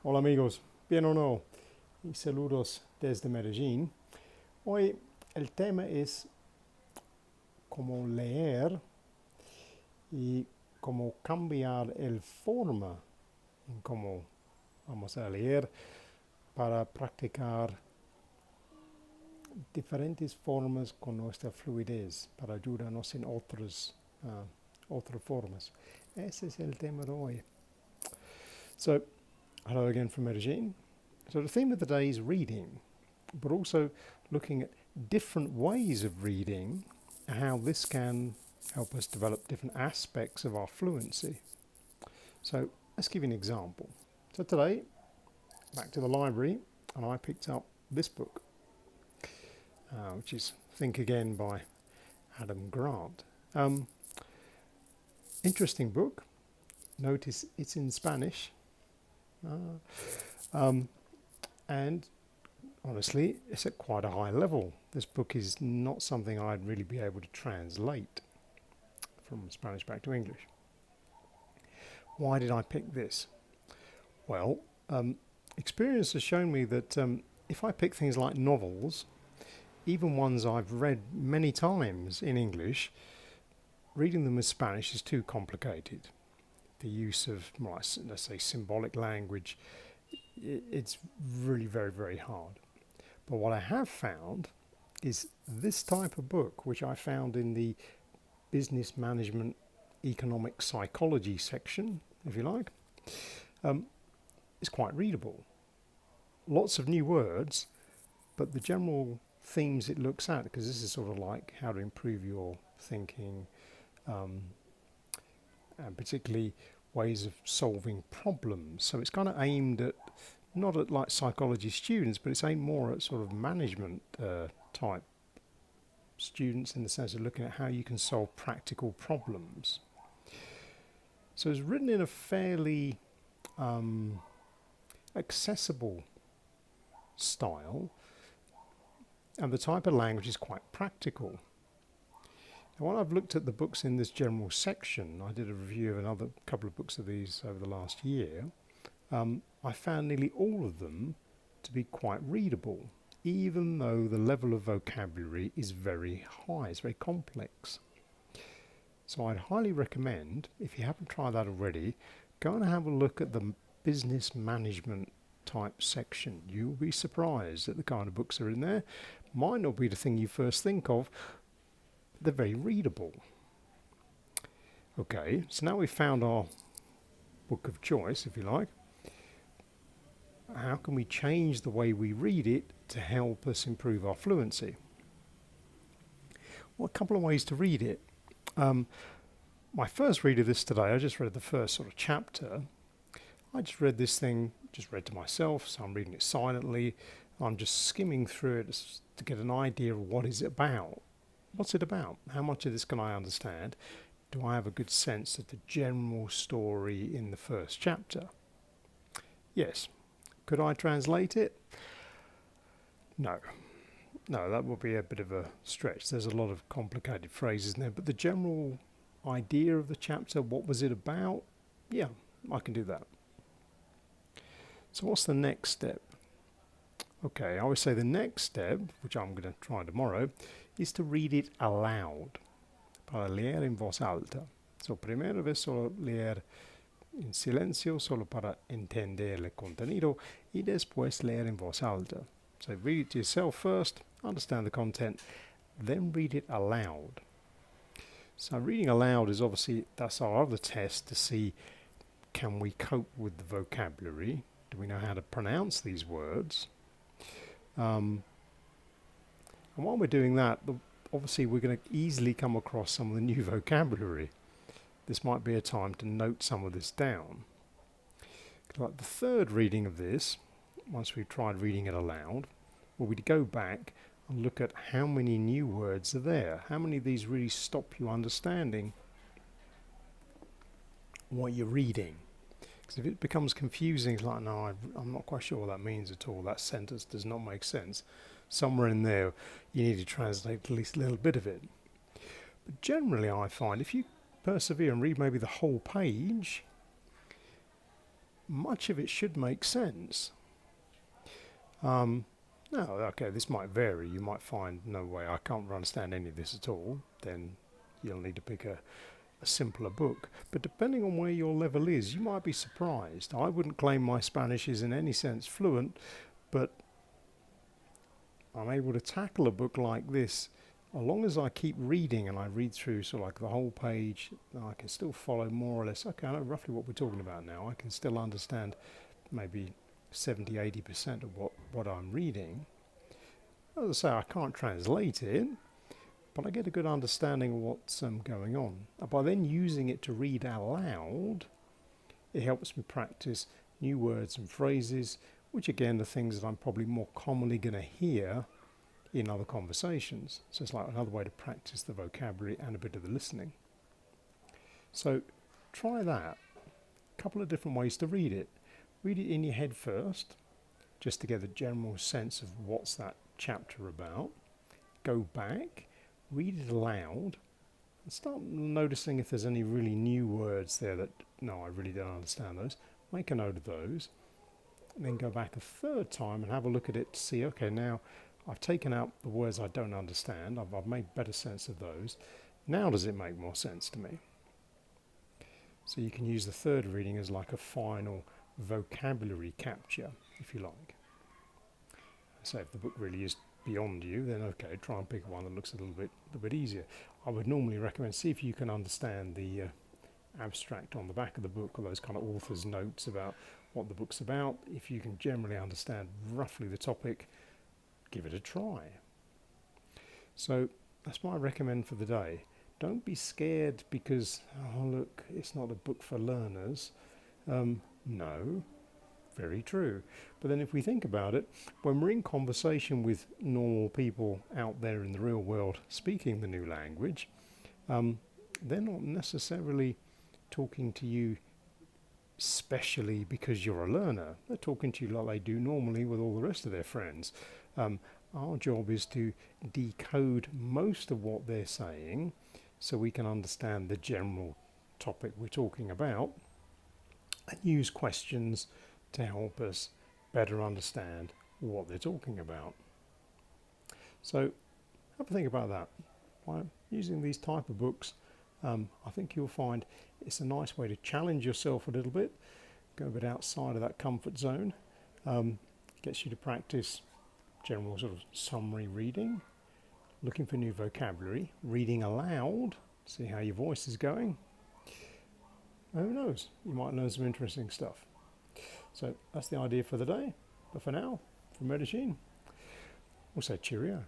Hola amigos, bien o no, y saludos desde Medellín. Hoy el tema es cómo leer y cómo cambiar el forma en cómo vamos a leer para practicar diferentes formas con nuestra fluidez, para ayudarnos en otras formas. Ese es el tema de hoy. So, hello again from Medellín. So the theme of the day is reading, but also looking at different ways of reading, how this can help us develop different aspects of our fluency. So let's give you an example. So today, back to the library, and I picked up this book, which is Think Again by Adam Grant. Interesting book. Notice it's in Spanish. And honestly, it's at quite a high level. This book is not something I'd really be able to translate from Spanish back to English. Why did I pick this? Well, experience has shown me that if I pick things like novels, even ones I've read many times in English, reading them in Spanish is too complicated. The use of, let's say, symbolic language, it's really very, very hard. But what I have found is this type of book, which I found in the business management economic psychology section, if you like, is quite readable. Lots of new words, but the general themes it looks at, because this is sort of like how to improve your thinking, and particularly ways of solving problems. So it's kind of aimed at, not at like psychology students, but it's aimed more at sort of management type students, in the sense of looking at how you can solve practical problems. So it's written in a fairly accessible style, and the type of language is quite practical. Now, when I've looked at the books in this general section, I did a review of another couple of books of these over the last year, I found nearly all of them to be quite readable, even though the level of vocabulary is very high, it's very complex. So I'd highly recommend, if you haven't tried that already, go and have a look at the business management type section. You'll be surprised at the kind of books that are in there. Might not be the thing you first think of, but they're very readable. Okay, so now we've found our book of choice, if you like. How can we change the way we read it to help us improve our fluency? Well, a couple of ways to read it. My first read of this today, I just read the first sort of chapter. I just read this thing, just read to myself, so I'm reading it silently. I'm just skimming through it to get an idea of what is it about. What's it about? How much of this can I understand? Do I have a good sense of the general story in the first chapter? Yes. Could I translate it? No. No, that would be a bit of a stretch. There's a lot of complicated phrases in there, but the general idea of the chapter, what was it about? Yeah, I can do that. So what's the next step? Okay, I always say the next step, which I'm going to try tomorrow, is to read it aloud. Para leer en voz alta. So primero es solo leer en silencio, solo para entender el contenido, y después leer en voz alta. So read it to yourself first, understand the content, then read it aloud. So reading aloud is obviously, that's our other test to see, can we cope with the vocabulary? Do we know how to pronounce these words? And while we're doing that, obviously we're going to easily come across some of the new vocabulary. This might be a time to note some of this down. Like the third reading of this, once we've tried reading it aloud, well, we'd go back and look at how many new words are there. How many of these really stop you understanding what you're reading? Because if it becomes confusing, it's like, no, I'm not quite sure what that means at all. That sentence does not make sense. Somewhere in there, you need to translate at least a little bit of it. But generally, I find if you persevere and read maybe the whole page, much of it should make sense. Now, okay, this might vary. You might find, no way, I can't understand any of this at all. Then you'll need to pick a simpler book. But depending on where your level is, you might be surprised. I wouldn't claim my Spanish is in any sense fluent, but I'm able to tackle a book like this. As long as I keep reading and I read through sort of like the whole page, I can still follow more or less. Okay, I know roughly what we're talking about now. I can still understand maybe 70–80% of what I'm reading. As I say, I can't translate it, but I get a good understanding of what's going on. And by then using it to read out loud, it helps me practice new words and phrases, which again are things that I'm probably more commonly going to hear in other conversations. So it's like another way to practice the vocabulary and a bit of the listening. So try that. A couple of different ways to read it. Read it in your head first, just to get a general sense of what's that chapter about. Go back, read it aloud, and start noticing if there's any really new words there that, no, I really don't understand those. Make a note of those. And then go back a third time and have a look at it to see, okay, now I've taken out the words I don't understand. I've made better sense of those. Now does it make more sense to me? So you can use the third reading as like a final vocabulary capture, if you like. So if the book really is beyond you, then okay, try and pick one that looks a little bit easier. I would normally recommend, see if you can understand the abstract on the back of the book, or those kind of author's notes about what the book's about. If you can generally understand roughly the topic, give it a try. So that's what I recommend for the day. Don't be scared because, oh look, it's not a book for learners. No, very true. But then if we think about it, when we're in conversation with normal people out there in the real world speaking the new language, they're not necessarily talking to you specially because you're a learner. They're talking to you like they do normally with all the rest of their friends. Our job is to decode most of what they're saying so we can understand the general topic we're talking about and use questions to help us better understand what they're talking about. So have a think about that. By using these type of books, I think you'll find it's a nice way to challenge yourself a little bit, go a bit outside of that comfort zone, gets you to practice general sort of summary reading, looking for new vocabulary, reading aloud, see how your voice is going. Who knows, you might learn some interesting stuff. So that's the idea for the day. But for now, from Medellin, we'll say cheerio.